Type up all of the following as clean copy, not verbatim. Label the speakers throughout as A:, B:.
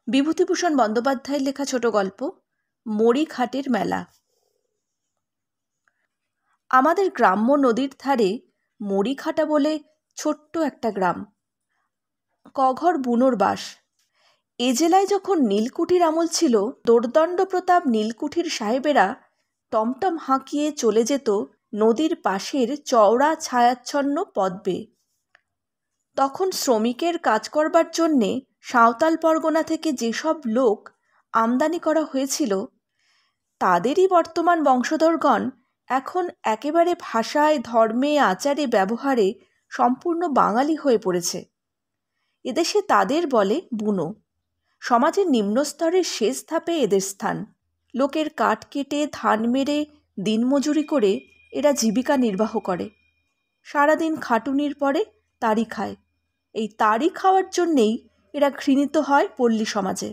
A: বিভূতিভূষণ বন্দ্যোপাধ্যায়ের লেখা ছোট গল্প মরিঘাটের মেলা। আমাদের গ্রাম্য নদীর ধারে মরিঘাটা বলে ছোট্ট একটা গ্রাম। কঘর বুনোর বাস। এ জেলায় যখন নীলকুঠির আমল ছিল, দোর্দণ্ড প্রতাপ নীলকুঠির সাহেবেরা টমটম হাঁকিয়ে চলে যেত নদীর পাশের চওড়া ছায়াচ্ছন্ন পথ বেয়ে। তখন শ্রমিকের কাজ করবার জন্যে সাঁওতাল পরগনা থেকে যেসব লোক আমদানি করা হয়েছিল, তাদেরই বর্তমান বংশধরগণ এখন একেবারে ভাষায়, ধর্মে, আচারে, ব্যবহারে সম্পূর্ণ বাঙালি হয়ে পড়েছে। এদেশে তাদের বলে বুনো। সমাজের নিম্নস্তরের শেষ ধাপে এদের স্থান। লোকের কাঠ কেটে, ধান মেরে, দিনমজুরি করে এরা জীবিকা নির্বাহ করে। সারাদিন খাটুনির পরে তাড়ি খায়। এই তাড়ি খাওয়ার জন্যেই এরা ঘৃণিত হয় পল্লী সমাজে।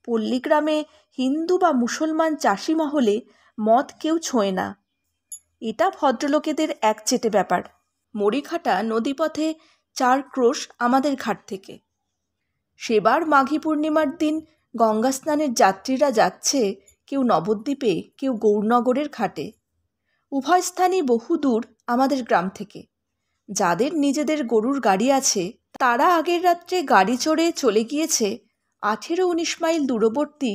A: পল্লীগ্রামে হিন্দু বা মুসলমান চাষি মহলে মদ কেউ ছোঁয় না। এটা ভদ্রলোকেদের একচেটে ব্যাপার। মরিঘাটা নদীপথে 4 ক্রোশ আমাদের ঘাট থেকে। সেবার মাঘী পূর্ণিমার দিন গঙ্গা স্নানের যাত্রীরা যাচ্ছে কেউ নবদ্বীপে, কেউ গৌরনগরের ঘাটে। উভয় স্থানই বহু দূর আমাদের গ্রাম থেকে। যাদের নিজেদের গরুর গাড়ি আছে, তারা আগের রাত্রে গাড়ি চড়ে চলে গিয়েছে 18-19 মাইল দূরবর্তী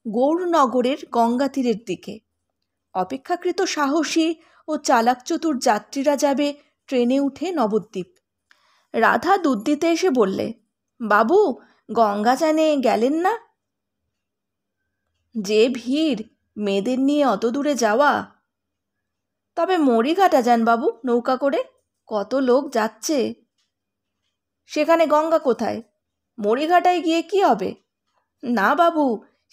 A: গৌরনগরের গঙ্গা তীরের দিকে। অপেক্ষাকৃত সাহসী ও চালাকচতুর যাত্রীরা যাবে ট্রেনে উঠে নবদ্বীপ। রাধা দুধ দিতে এসে বললে, বাবু, গঙ্গা চানে গেলেন না? যে ভিড়, মেয়েদের নিয়ে অত দূরে যাওয়া। তবে মরিঘাটা যান বাবু, নৌকা করে, কত লোক যাচ্ছে। সেখানে গঙ্গা কোথায়? মরিঘাটায় গিয়ে কি হবে? না বাবু,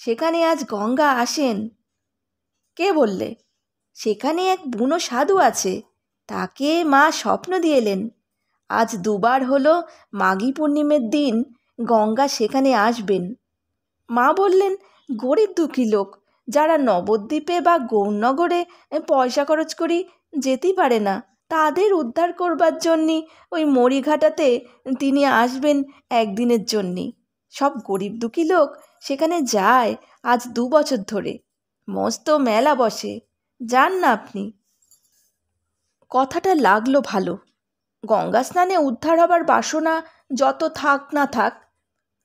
A: সেখানে আজ গঙ্গা আসেন। কে বললে? সেখানে এক বুনো সাধু আছে, তাকে মা স্বপ্ন দিয়েলেন। আজ 2 বার হলো মাঘী পূর্ণিমের দিন গঙ্গা সেখানে আসবেন। মা বললেন, গরিব দুঃখী লোক যারা নবদ্বীপে বা গৌরনগরে পয়সা খরচ করি যেতেই পারে না, তাদের উদ্ধার করবার জন্যই ওই মরিঘাটাতে তিনি আসবেন একদিনের জন্যে। সব গরিব দুঃখী লোক সেখানে যায় আজ 2 বছর ধরে। মস্ত মেলা বসে, যান না আপনি। কথাটা লাগলো ভালো। গঙ্গা স্নানে উদ্ধার হবার বাসনা যত থাক না থাক,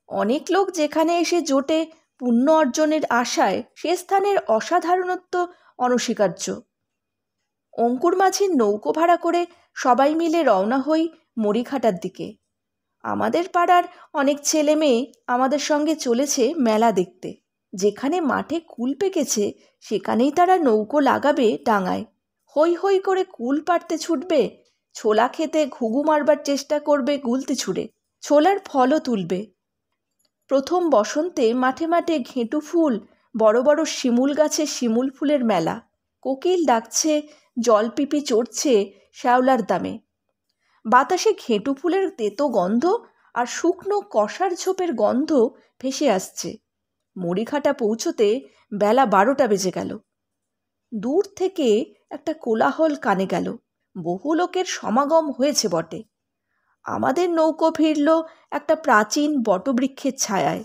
A: অনেক লোক যেখানে এসে জোটে পুণ্য অর্জনের আশায়, সে স্থানের অসাধারণত্ব অনস্বীকার্য। অঙ্কুর মাঝির নৌকো ভাড়া করে সবাই মিলে রওনা হই মরিঘাটার দিকে। আমাদের পাড়ার অনেক ছেলে মেয়ে আমাদের সঙ্গে চলেছে মেলা দেখতে। যেখানে মাঠে কুল পেকেছে সেখানেই তারা নৌকো লাগাবে ডাঙায়। হৈ হৈ করে কুল পাড়তে ছুটবে, ছোলা খেতে ঘুঘু মারবার চেষ্টা করবে গুলতি ছুঁড়ে, ছোলার ফলও তুলবে। প্রথম বসন্তে মাঠে মাঠে ঘেঁটু ফুল, বড় বড় শিমুল গাছে শিমুল ফুলের মেলা। কোকিল ডাকছে, জলপিপি চড়ছে শ্যাওলার দামে। বাতাসে ঘেঁটু ফুলের তেতো গন্ধ আর শুকনো কষার ঝোপের গন্ধ ভেসে আসছে। মরিঘাটা পৌঁছতে বেলা 12টা বেজে গেল। দূর থেকে একটা কোলাহল কানে গেল। বহু লোকের সমাগম হয়েছে বটে। আমাদের নৌকো ভিড়ল একটা প্রাচীন বটবৃক্ষের ছায়ায়।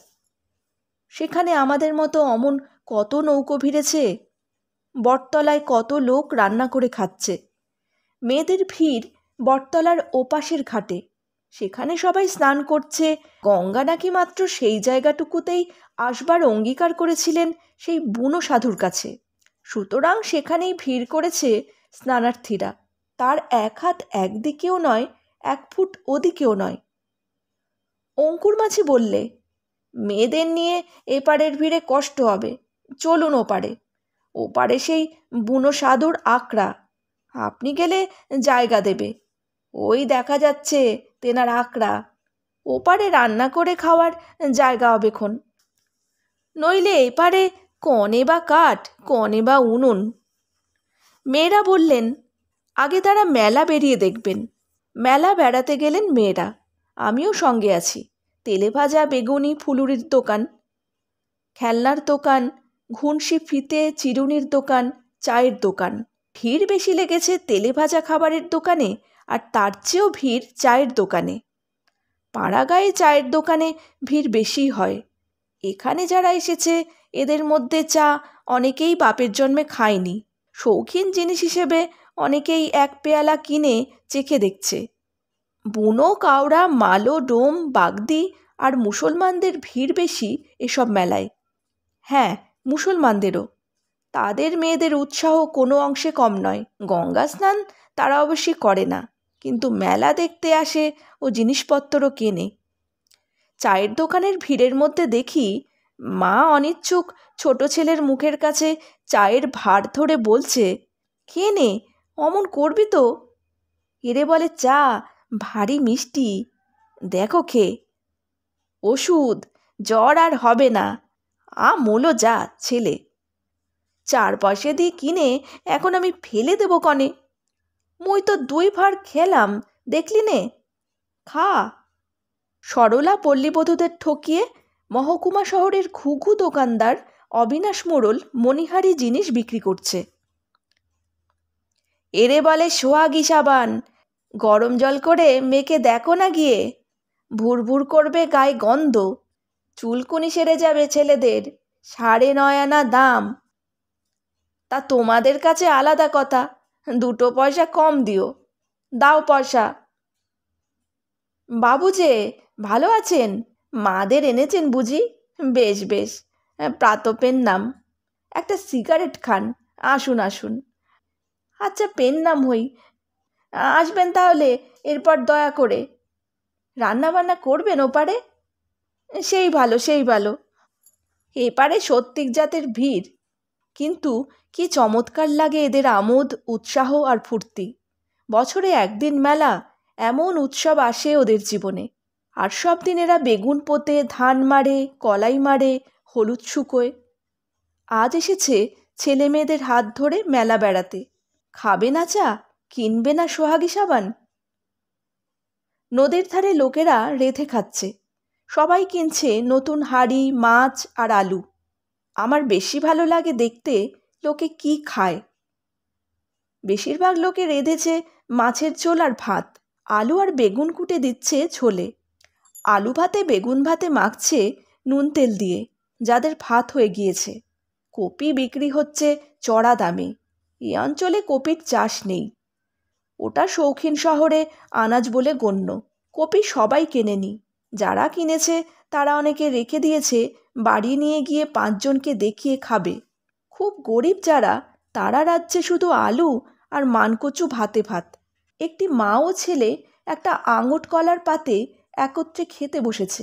A: সেখানে আমাদের মতো অমন কত নৌকো ভিড়েছে। বটতলায় কত লোক রান্না করে খাচ্ছে। মেয়েদের ভিড় বটতলার ওপাশের ঘাটে। সেখানে সবাই স্নান করছে। গঙ্গা নাকি মাত্র সেই জায়গাটুকুতেই আসবার অঙ্গীকার করেছিলেন সেই বুনো সাধুর কাছে। সুতরাং সেখানেই ভিড় করেছে স্নানার্থীরা। তার 1 হাত একদিকেও নয়, 1 ফুট ওদিকেও নয়। অঙ্কুর মাঝি বললে, মেয়েদের নিয়ে এপারের ভিড়ে কষ্ট হবে, চলুন ওপারে। ওপারে সেই বুনো সাধুর আখড়া, আপনি গেলে জায়গা দেবে। ওই দেখা যাচ্ছে তেনার আখড়া। ওপারে রান্না করে খাওয়ার জায়গা হবেক্ষণ। নইলে এপারে কনে বা কাঠ, কনে বা উনুন। মেয়েরা বললেন, আগে তারা মেলা বেরিয়ে দেখবেন। মেলা বেড়াতে গেলেন মেয়েরা। আমিও সঙ্গে আছি। তেলে ভাজা বেগুনি ফুলুরির দোকান, খেলনার দোকান, ঘুনসি ফিতে চিরুনির দোকান, চায়ের দোকান। ভিড় বেশি লেগেছে তেলে ভাজা খাবারের দোকানে, আর তার চেয়েও ভিড় চায়ের দোকানে। পাড়াগাঁয়ে চায়ের দোকানে ভিড় বেশি হয়। এখানে যারা এসেছে এদের মধ্যে চা অনেকেই বাপের জন্মে খায়নি। শৌখিন জিনিস হিসেবে অনেকেই এক পেয়ালা কিনে চেখে দেখছে। বুনো, কাওড়া, মালো, ডোম, বাগদি আর মুসলমানদের ভিড় বেশি এসব মেলায়। হ্যাঁ, মুসলমানদেরও। তাদের মেয়েদের উৎসাহ কোনো অংশে কম নয়। গঙ্গা স্নান তারা অবশ্যই করে না, কিন্তু মেলা দেখতে আসে ও জিনিসপত্রও কেনে। চায়ের দোকানের ভিড়ের মধ্যে দেখি মা অনিচ্ছুক ছোট ছেলের মুখের কাছে চায়ের ভাঁড় ধরে বলছে, খেয়ে নে, অমন করবি তো। এরে বলে চা ভারী মিষ্টি, দেখো খেয়ে। ওষুধ, জ্বর আর হবে না। মোলো যা ছেলে, 4 পয়সা দিয়ে কিনে এখন আমি ফেলে দেবো কনে। মুই তো 2 ভাঁড় খেলাম, দেখলি নে, খা। সরলা পল্লীবধূদের ঠকিয়ে মহকুমা শহরের ঘুঘু দোকানদার অবিনাশ মোড়ল মণিহারি জিনিস বিক্রি করছে। এরে বলে সোহাগী সাবান, গরম জল করে মেখে দেখো না গিয়ে, ভুরভুর করবে গায়ে গন্ধ, চুলকুনি সেরে যাবে ছেলেদের, 9.5 আনা দাম। তা তোমাদের কাছে আলাদা কথা, 2 পয়সা কম দিও, দাও পয়সা। বাবু যে ভালো আছেন? মাদের এনেছেন বুঝি? বেশ বেশ, প্রাতপের নাম। একটা সিগারেট খান, আসুন আসুন। আচ্ছা, পেন নাম হই, আসবেন তাহলে এরপর দয়া করে। রান্নাবান্না করবেন ওপারে? সেই ভালো সেই ভালো। এপারে সত্যিক জাতের ভিড়, কিন্তু কি চমৎকার লাগে এদের আমোদ, উৎসাহ আর ফুর্তি। বছরে একদিন মেলা, এমন উৎসব আসে ওদের জীবনে। আর সব দিন এরা বেগুন পোতে, ধান মারে, কলাই মারে, হলুদ শুকোয়। আজ এসেছে ছেলে মেয়েদের হাত ধরে মেলা বেড়াতে। খাবে না চা, কিনবে না সোহাগী সাবান। নদীর ধারে লোকেরা রেঁধে খাচ্ছে, সবাই কিনছে নতুন হাঁড়ি, মাছ আর আলু। আমার বেশি ভালো লাগে দেখতে লোকে কি খায়। বেশিরভাগ লোকে রেঁধেছে মাছের ঝোল আর ভাত, আলু আর বেগুন কুটে দিচ্ছে ঝোলে। আলু ভাতে বেগুন ভাতে মাখছে নুন তেল দিয়ে, যাদের ভাত হয়ে গিয়েছে। কপি বিক্রি হচ্ছে চড়া দামে। এ অঞ্চলে কপির চাষ নেই, ওটা শৌখিন শহরে আনাজ বলে গণ্য। কপি সবাই কেনেনি, যারা কিনেছে তারা অনেকে রেখে দিয়েছে বাড়ি নিয়ে গিয়ে 5 জনকে দেখিয়ে খাবে। খুব গরিব যারা, তারা রাজ্যে শুধু আলু আর মানকচু ভাতে ভাত। একটি মা ও ছেলে একটা আঙট কলার পাতে একত্রে খেতে বসেছে।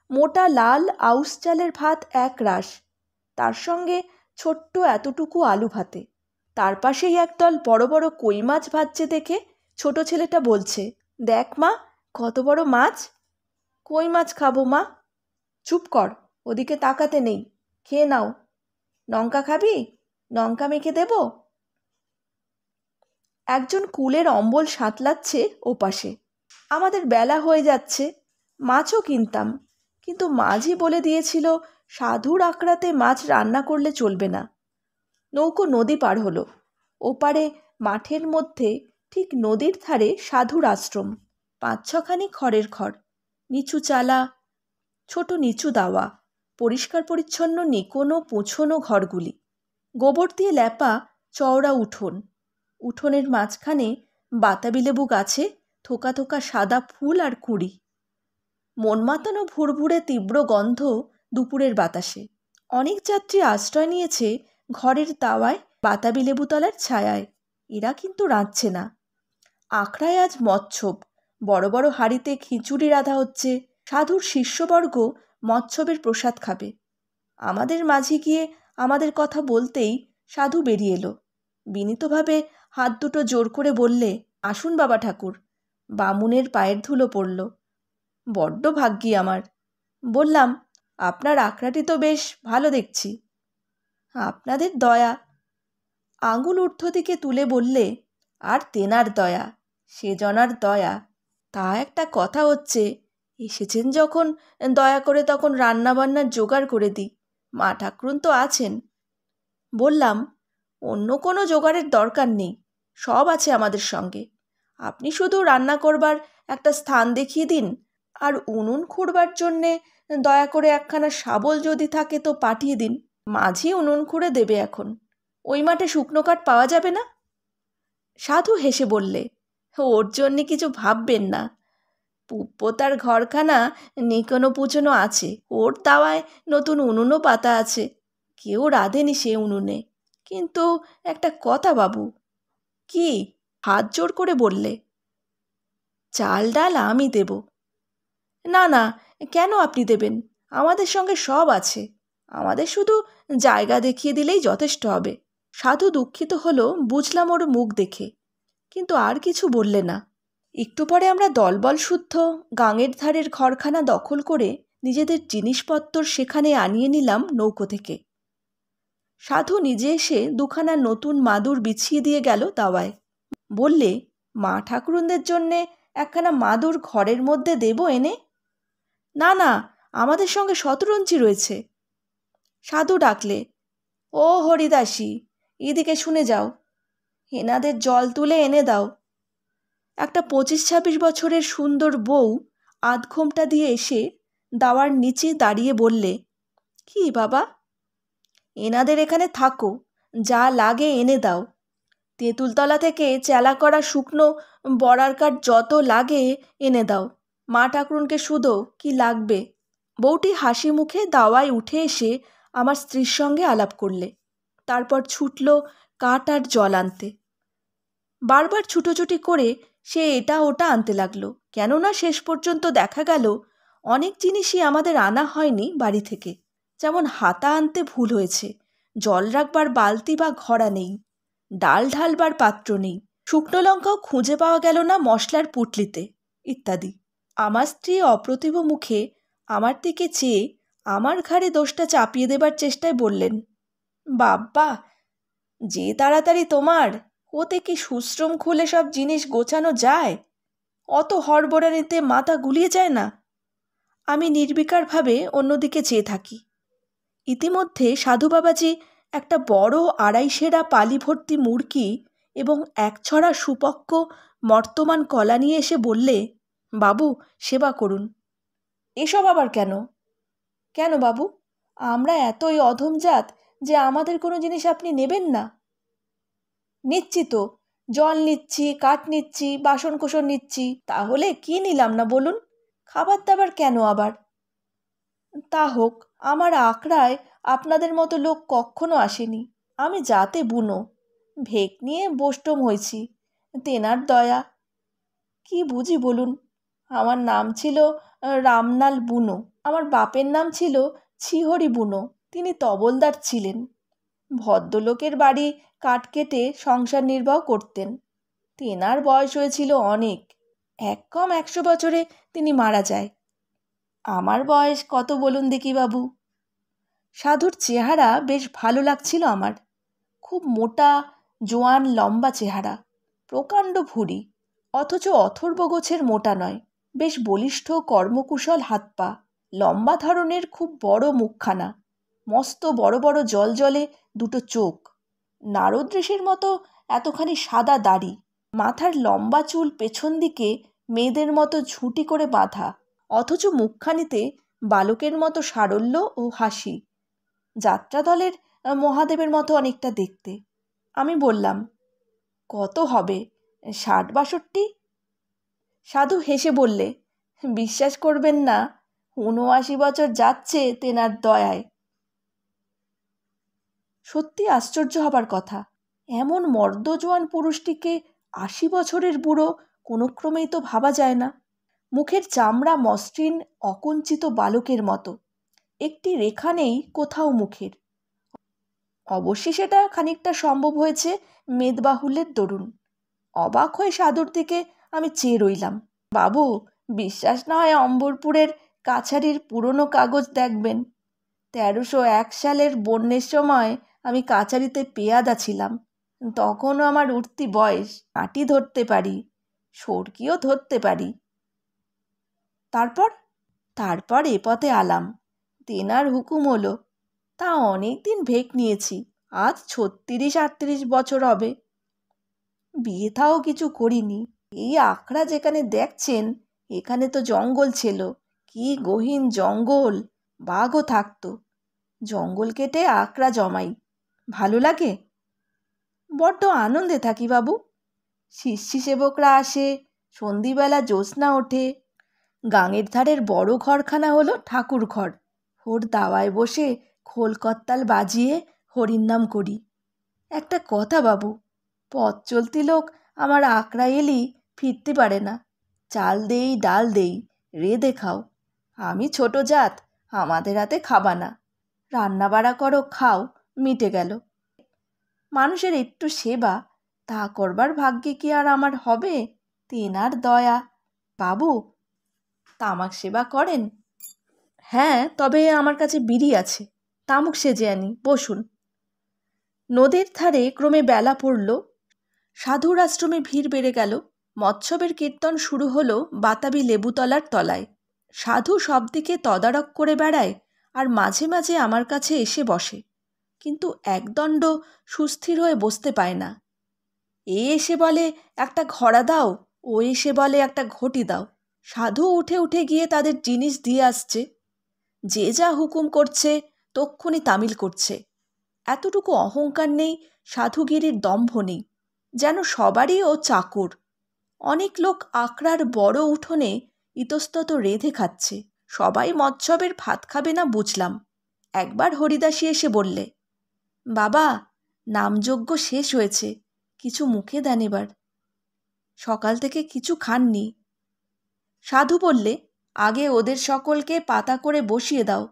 A: মোটা লাল আউশ চালের ভাত 1 রাশ, তার সঙ্গে ছোট্ট এতটুকু আলু ভাতে। তার পাশেই একদল বড় বড় কই মাছ ভাজছে দেখে ছোট ছেলেটা বলছে, দেখ মা, কত বড় মাছ। কই মাছ খাবো মা। চুপ কর, ওদিকে তাকাতে নেই, খেয়ে নাও। লঙ্কা খাবি? লঙ্কা মেখে দেব। একজন কুলের অম্বল সাঁতলাচ্ছে ওপাশে। আমাদের বেলা হয়ে যাচ্ছে, মাছও কিনতাম, কিন্তু মাঝি বলে দিয়েছিল সাধুর আখড়াতে মাছ রান্না করলে চলবে না। নৌকো নদী পার হলো। ওপারে মাঠের মধ্যে ঠিক নদীর ধারে সাধুর আশ্রম। 5-6 খানি খড়ের ঘর, নিচু চালা, ছোট নিচু দাওয়া, পরিষ্কার পরিচ্ছন্ন নিকোনো পুছোনো ঘরগুলি। গোবর দিয়ে লেপা চওড়া উঠোন। উঠোনের মাঝখানে বাতাবি লেবু গাছে থোকা থোকা সাদা ফুল আর কুঁড়ি। মন মাতানো ভুরভুরে তীব্র গন্ধ দুপুরের বাতাসে। অনেক যাত্রী আশ্রয় নিয়েছে ঘরের তাওয়ায় বাতাবি লেবুতলার ছায়ায়। এরা কিন্তু রাঁধছে না। আখড়ায় আজ মৎসব, বড় বড় হাঁড়িতে খিচুড়ি রাঁধা হচ্ছে। সাধুর শিষ্যবর্গ মৎসবের প্রসাদ খাবে। আমাদের মাঝে গিয়ে আমাদের কথা বলতেই সাধু বেরিয়ে এলো। বিনীতভাবে হাত দুটো জোর করে বললে, আসুন বাবা ঠাকুর। বামুনের পায়ের ধুলো পড়ল। বড্ড ভাগ্যি আমার। বললাম, আপনার আখড়াটি তো বেশ ভালো দেখছি। আপনাদের দয়া। আঙুল ঊর্ধ্ব দিকে তুলে বললে, আর তেনার দয়া, সে জনার দয়া। তা একটা কথা হচ্ছে, এসেছেন যখন দয়া করে তখন রান্নাবান্নার জোগাড় করে দিই। মা ঠাকরুন তো আছেন। বললাম, অন্য কোনো জোগাড়ের দরকার নেই, সব আছে আমাদের সঙ্গে। আপনি শুধু রান্না করবার একটা স্থান দেখিয়ে দিন, আর উনুন খুঁড়বার জন্যে দয়া করে একখানা শাবল যদি থাকে তো পাঠিয়ে দিন। মাঝি উনুন খুঁড়ে দেবে এখন। ওই মাঠে শুকনো কাঠ পাওয়া যাবে না? সাধু হেসে বললে, ওর জন্যে কিছু ভাববেন না। পুপ্পোতার ঘরখানা নিকনো পুচনো আছে, ওর তাওয়ায় নতুন উনুনও পাতা আছে। কেউ রাঁধেনি সে উনুনে। কিন্তু একটা কথা বাবু। কি? হাত জোর করে বললে। চাল ডাল আমি দেব। না না, কেন আপনি দেবেন? আমাদের সঙ্গে সব আছে। আমাদের শুধু জায়গা দেখিয়ে দিলেই যথেষ্ট হবে। সাধু দুঃখিত হলো, বুঝলাম ওর মুখ দেখে, কিন্তু আর কিছু বললে না। একটু পরে আমরা দলবল শুদ্ধ গাঙের ধারের ঘরখানা দখল করে নিজেদের জিনিসপত্র সেখানে আনিয়ে নিলাম নৌকো থেকে। সাধু নিজে এসে দুখানা নতুন মাদুর বিছিয়ে দিয়ে গেল দাওয়ায়। বললে, মা ঠাকুরুনদের জন্যে একখানা মাদুর ঘরের মধ্যে দেব এনে? না না, আমাদের সঙ্গে শতরঞ্চি রয়েছে। সাধু ডাকলে, ও হরিদাসী, এদিকে শুনে যাও। এনাদের জল তুলে এনে দাও। একটা 25-26 বছরের সুন্দর বউ আধঘোমটা দিয়ে এসে দাওয়ার নিচে দাঁড়িয়ে বললে, কি বাবা? এনাদের এখানে থাকো, যা লাগে এনে দাও। তেঁতুলতলা থেকে চেলা করা শুকনো বড়ার কাঠ যত লাগে এনে দাও। মা ঠাকুরুনকে শুধো কি লাগবে। বউটি হাসি মুখে দাওয়ায় উঠে এসে আমার স্ত্রীর সঙ্গে আলাপ করলে। তারপর ছুটল কাঠ আর জল আনতে। বারবার ছুটোছুটি করে সে এটা ওটা আনতে লাগলো। কেননা শেষ পর্যন্ত দেখা গেল অনেক জিনিসই আমাদের আনা হয়নি বাড়ি থেকে। যেমন হাতা আনতে ভুল হয়েছে, জল রাখবার বালতি বা ঘড়া নেই, ডাল ঢালবার পাত্র নেই, শুকনো লঙ্কাও খুঁজে পাওয়া গেল না মশলার পুটলিতে, ইত্যাদি। আমার স্ত্রী অপ্রতিভ মুখে আমার দিকে চেয়ে আমার ঘাড়ে দোষটা চাপিয়ে দেবার চেষ্টায় বললেন, বাব্বা, যে তাড়াতাড়ি তোমার, ওতে কি সুশ্রম খুলে সব জিনিস গোছানো যায়? অত হড়বড়ানিতে মাথা গুলিয়ে যায় না। আমি নির্বিকারভাবে অন্যদিকে চেয়ে থাকি। ইতিমধ্যে সাধু বাবাজি একটা বড় 2.5 সেরা পালি ভর্তি মুড়কি এবং 1 ছড়া সুপক্ক মর্তমান কলা নিয়ে এসে বললে, বাবু, সেবা করুন। এসব আবার কেন? কেন বাবু, আমরা এতই অধমজাত যে আমাদের কোনো জিনিস আপনি নেবেন না? নিচ্ছি তো, জল নিচ্ছি, কাঠ নিচ্ছি, বাসনকোসন নিচ্ছি, তাহলে কি নিলাম না বলুন? খাবার দাবার কেন আবার? তা হোক, আমার আখড়ায় আপনাদের মতো লোক কখনো আসেনি। আমি যাতে বুনো, ভেক নিয়ে বষ্টম হয়েছি, তেনার দয়া। কি বুঝি বলুন? আমার নাম ছিল রামনাল বুনো। আমার বাপের নাম ছিল ছিহরি বুনো। তিনি তবলদার ছিলেন। ভদ্রলোকের বাড়ি কাঠ কেটে সংসার নির্বাহ করতেন। তেনার বয়স হয়েছিল অনেক, এক কম 100 বছরে তিনি মারা যায়। আমার বয়স কত বলুন দেখি বাবু? সাধুর চেহারা বেশ ভালো লাগছিল আমার। খুব মোটা, জোয়ান, লম্বা চেহারা, প্রকাণ্ড ভুঁড়ি, অথচ অথর্ব গোছের মোটা নয়, বেশ বলিষ্ঠ, কর্মকুশল হাত পা, লম্বা ধরনের খুব বড় মুখখানা, মস্ত বড় বড় জলজলে 2টো চোখ, নারদৃষির মতো এতখানি সাদা দাড়ি, মাথার লম্বা চুল পেছন দিকে মেয়েদের মতো ঝুঁটি করে বাঁধা, অথচ মুখখানিতে বালকের মতো সারল্য ও হাসি, যাত্রাদলের মহাদেবের মতো অনেকটা দেখতে। আমি বললাম, কত হবে, 60-62? সাধু হেসে বললে, বিশ্বাস করবেন না, 79 বছর যাচ্ছে তেনার দয়ায়। সত্যি আশ্চর্য হবার কথা। এমন মর্দজোয়ান পুরুষটিকে 80 বছরের বুড়ো কোনো ক্রমেই তো ভাবা যায় না। মুখের চামড়া মসৃণ, অকুঞ্চিত বালকের মতো, একটি রেখা নেই কোথাও মুখের। অবশ্যই সেটা খানিকটা সম্ভব হয়েছে মেদবাহুল্যের দরুন। অবাক হয়ে সাধুর দিকে আমি চেয়ে রইলাম। বাবু, বিশ্বাস না হয় অম্বরপুরের কাছারির পুরনো কাগজ দেখবেন। 1301 সালের বন্যের সময় আমি কাছারিতে পেয়াদা ছিলাম। তখনও আমার উঠতি বয়স, আঁটি ধরতে পারি, সরকিও ধরতে পারি। তারপর এ পথে আলাম। তেনার হুকুম হলো। তা অনেক দিন ভেক নিয়েছি, আজ 36-38 বছর হবে। বিয়ে থাও কিছু করিনি। এই আখড়া যেখানে দেখছেন, এখানে তো জঙ্গল ছিল, কি গহীন জঙ্গল, বাঘও থাকতো। জঙ্গল কেটে আকড়া জমাই। ভালো লাগে, বড্ড আনন্দে থাকি বাবু। শিষ্যি সেবকরা আসে, সন্ধিবেলা জ্যোৎস্না ওঠে। গাঙের ধারের বড় ঘরখানা হলো ঠাকুর ঘর। ওর দাওয়ায় বসে খোল করতাল বাজিয়ে হরির নাম করি। একটা কথা বাবু, পথ চলতি লোক আমার আকড়া এলি ফিরতে পারে না। চাল দেই, ডাল দেই, রেঁধে খাও। আমি ছোট জাত, আমাদের হাতে খাবা না। রান্না বাড়া করো, খাও, মিটে গেল। মানুষের একটু সেবা, তা করবার ভাগ্যে কি আর আমার হবে? তেনার দয়া। বাবু, তামাক সেবা করেন? হ্যাঁ, তবে আমার কাছে বিড়ি আছে, তামুক সেজে আনি, বসুন। নদীর ধারে ক্রমে বেলা পড়ল। সাধুর আশ্রমে ভিড় বেড়ে গেল। মৎসবের কীর্তন শুরু হলো বাতাবি লেবুতলার তলায়। সাধু সব দিকে তদারক করে বেড়ায় আর মাঝে মাঝে আমার কাছে এসে বসে, কিন্তু একদণ্ড সুস্থির হয়ে বসতে পায় না। এ এসে বলে একটা ঘড়া দাও, ও এসে বলে একটা ঘটি দাও। সাধু উঠে উঠে গিয়ে তাদের জিনিস দিয়ে আসছে। যে যা হুকুম করছে তক্ষুনি তামিল করছে। এতটুকু অহংকার নেই, সাধুগিরির দম্ভ নেই, যেন সবারই ও চাকর। অনেক লোক আকড়ার বড় উঠোনে ইতস্তত রেঁধে খাচ্ছে। সবাই মৎসবের ভাত খাবে না বুঝলাম। একবার হরিদাসী এসে বললে, বাবা, নামযজ্ঞ শেষ হয়েছে, কিছু মুখে দেন এবার। সকাল থেকে কিছু খাননি। সাধু বললে, আগে ওদের সকলকে পাতা করে বসিয়ে দাও,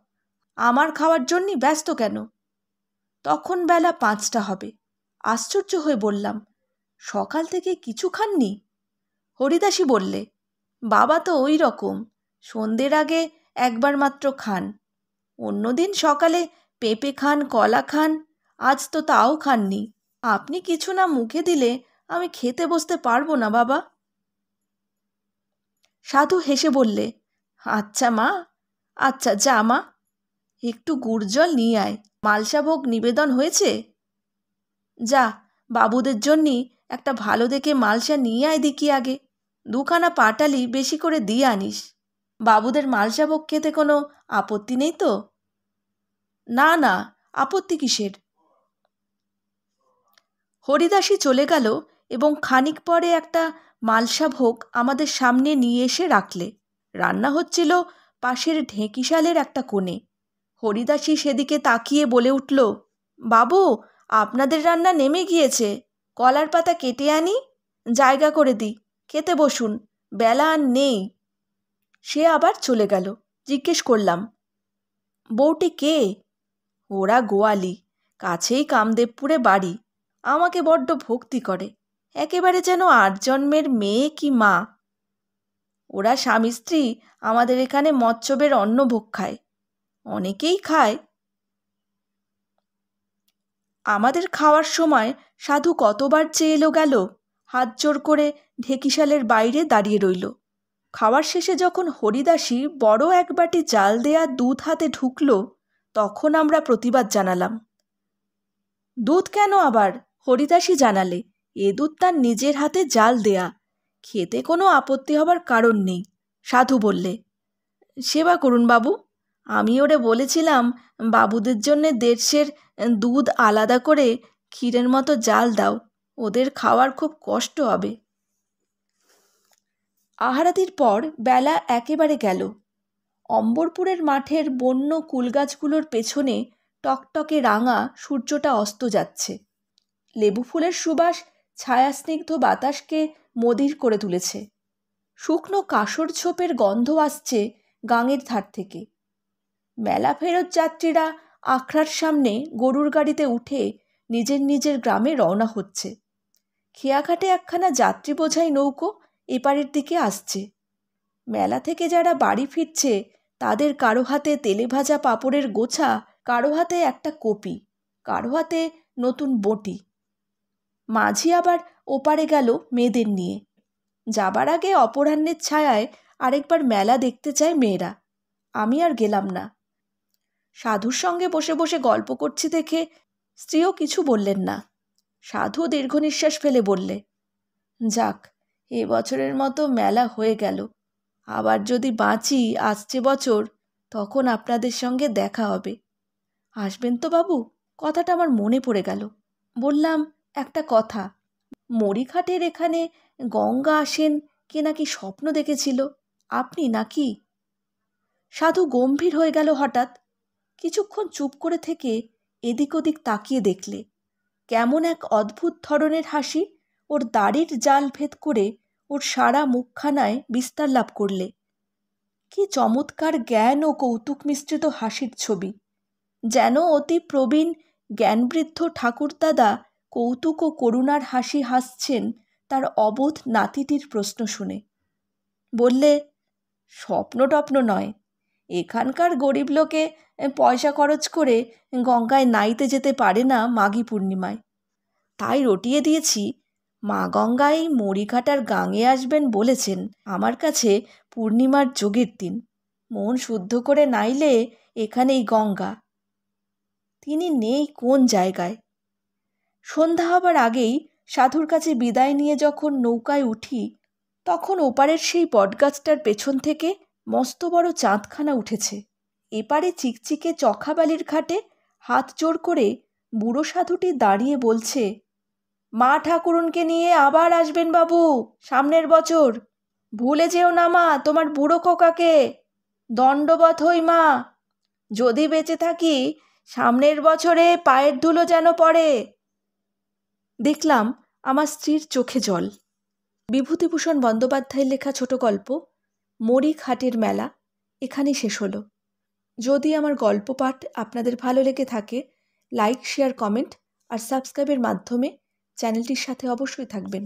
A: আমার খাওয়ার জন্যই ব্যস্ত কেন? তখন বেলা 5টা হবে। আশ্চর্য হয়ে বললাম, সকাল থেকে কিছু খাননি? হরিদাসী বললে, বাবা তো ওই রকম, সন্ধ্যের আগে একবার মাত্র খান। অন্যদিন সকালে পেঁপে খান, কলা খান, আজ তো তাও খাননি। আপনি কিছু না মুখে দিলে আমি খেতে বসতে পারবো না বাবা। সাধু হেসে বললে, আচ্ছা মা, আচ্ছা যা মা, একটু গুড় জল নিয়ে আয়। মালসাভোগ নিবেদন হয়েছে? যা, বাবুদের জন্যে একটা ভালো দেখে মালসা নিয়ে আয় দেখি আগে। 2খানা পাটালি বেশি করে দিয়ে আনিস। বাবুদের মালসাভোগ খেতে কোনো আপত্তি নেই তো? না না, আপত্তি কিসের? হরিদাসী চলে গেল এবং খানিক পরে একটা মালসাভোগ আমাদের সামনে নিয়ে এসে রাখলে। রান্না হচ্ছিল পাশের ঢেঁকিশালের একটা কোণে। হরিদাসী সেদিকে তাকিয়ে বলে উঠল, বাবু, আপনাদের রান্না নেমে গিয়েছে, কলার পাতা কেটে আনি, জায়গা করে দিই, খেতে বসুন, বেলা আর নেই। সে আবার চলে গেল। জিজ্ঞেস করলাম, বউটি কে? ওরা গোয়ালি, কাছেই কামদেবপুরে বাড়ি। আমাকে বড্ড ভক্তি করে, একেবারে যেন 8 জন্মের মেয়ে কি মা। ওরা স্বামী স্ত্রী আমাদের এখানে মৎসবের অন্নভোগ খায়। অনেকেই খায়। আমাদের খাওয়ার সময় সাধু কতবার চেয়ে এলো গেল, হাত জোর করে ঢেকিশালের বাইরে দাঁড়িয়ে রইল। খাওয়ার শেষে যখন হরিদাসী বড় এক বাটি জাল দেয়া দুধ হাতে ঢুকল, তখন আমরা প্রতিবাদ জানালাম। দুধ কেন আবার? হরিদাসী জানালে, এ দুধ তার নিজের হাতে জাল দেয়া, খেতে কোনো আপত্তি হবার কারণ নেই। সাধু বললে, সেবা করুন বাবু, আমি ওরে বলেছিলাম বাবুদের জন্যে 1.5 দুধ আলাদা করে ক্ষীরের মতো জাল দাও, ওদের খাওয়ার খুব কষ্ট হবে। আহারাদির পর বেলা একেবারে গেল। অম্বরপুরের মাঠের বন্য কুলগাছগুলোর পেছনে টকটকে রাঙা সূর্যটা অস্ত যাচ্ছে। লেবু ফুলের সুবাস ছায়াস্নিগ্ধ বাতাসকে মদির করে তুলেছে। শুকনো কাসর ছোপের গন্ধ আসছে গাঙের ধার থেকে। মেলা ফেরত যাত্রীরা আখড়ার সামনে গরুর গাড়িতে উঠে নিজের নিজের গ্রামে রওনা হচ্ছে। খেয়াঘাটে একখানা যাত্রী বোঝাই নৌকো এপারের দিকে আসছে। মেলা থেকে যারা বাড়ি ফিরছে তাদের কারো হাতে তেলে ভাজা পাঁপড়ের গোছা, কারো হাতে একটা কপি, কারো হাতে নতুন বঁটি। মাঝি আবার ওপারে গেল মেয়েদের নিয়ে। যাবার আগে অপরাহ্নের ছায়ায় আরেকবার মেলা দেখতে চায় মেয়েরা। আমি আর গেলাম না। সাধুর সঙ্গে বসে বসে গল্প করছি দেখে স্ত্রীও কিছু বললেন না। সাধু দীর্ঘ নিঃশ্বাস ফেলে বললে, যাক, এ বছরের মতো মেলা হয়ে গেল, আবার যদি বাঁচি আসছে বছর, তখন আপনাদের সঙ্গে দেখা হবে। আসবেন তো বাবু? কথাটা আমার মনে পড়ে গেল। বললাম, একটা কথা, মরিঘাটের এখানে গঙ্গা আসেন কে নাকি স্বপ্ন দেখেছিল, আপনি নাকি? সাধু গম্ভীর হয়ে গেল হঠাৎ। কিছুক্ষণ চুপ করে থেকে এদিক ওদিক তাকিয়ে দেখলে কেমন এক অদ্ভুত ধরনের হাসি ওর দাড়ির জাল ভেদ করে ওর সারা মুখখানায় বিস্তার লাভ করলে। কি চমৎকার জ্ঞান ও কৌতুক মিশ্রিত হাসির ছবি! যেন অতি প্রবীণ জ্ঞানবৃদ্ধ ঠাকুরদাদা কৌতুক ও করুণার হাসি হাসছেন তার অবোধ নাতিটির প্রশ্ন শুনে। বললে, স্বপ্ন টপ্ন নয়, এখানকার গরিব লোকে পয়সা খরচ করে গঙ্গায় নাইতে যেতে পারে না মাঘী পূর্ণিমায়। তাই রটিয়ে দিয়েছি, মা গঙ্গায় মরিঘাটার গাঙে আসবেন বলেছেন আমার কাছে পূর্ণিমার যোগের দিন। মন শুদ্ধ করে নাইলে এখানেই গঙ্গা। তিনি নেই কোন জায়গায়। সন্ধ্যা হবার আগেই সাধুর কাছে বিদায় নিয়ে যখন নৌকায় উঠি, তখন ওপারের সেই বটগাছটার পেছন থেকে মস্ত বড় চাঁদখানা উঠেছে। এপারে চিকচিকে চখাবালির ঘাটে হাত জোড় করে বুড়ো সাধুটি দাঁড়িয়ে বলছে, মা ঠাকুরুনকে নিয়ে আবার আসবেন বাবু, সামনের বছর। ভুলে যেও না মা তোমার বুড়ো খোকাকে। দণ্ডবত হই মা, যদি বেঁচে থাকি সামনের বছরে পায়ের ধুলো যেন পড়ে। দেখলাম আমার স্ত্রীর চোখে জল। বিভূতিভূষণ বন্দ্যোপাধ্যায়ের লেখা ছোট গল্প মরিঘাটের মেলা এখানেই শেষ হলো। যদি আমার গল্প পাঠ আপনাদের ভালো লেগে থাকে, লাইক, শেয়ার, কমেন্ট আর সাবস্ক্রাইবের মাধ্যমে চ্যানেলটির সাথে অবশ্যই থাকবেন।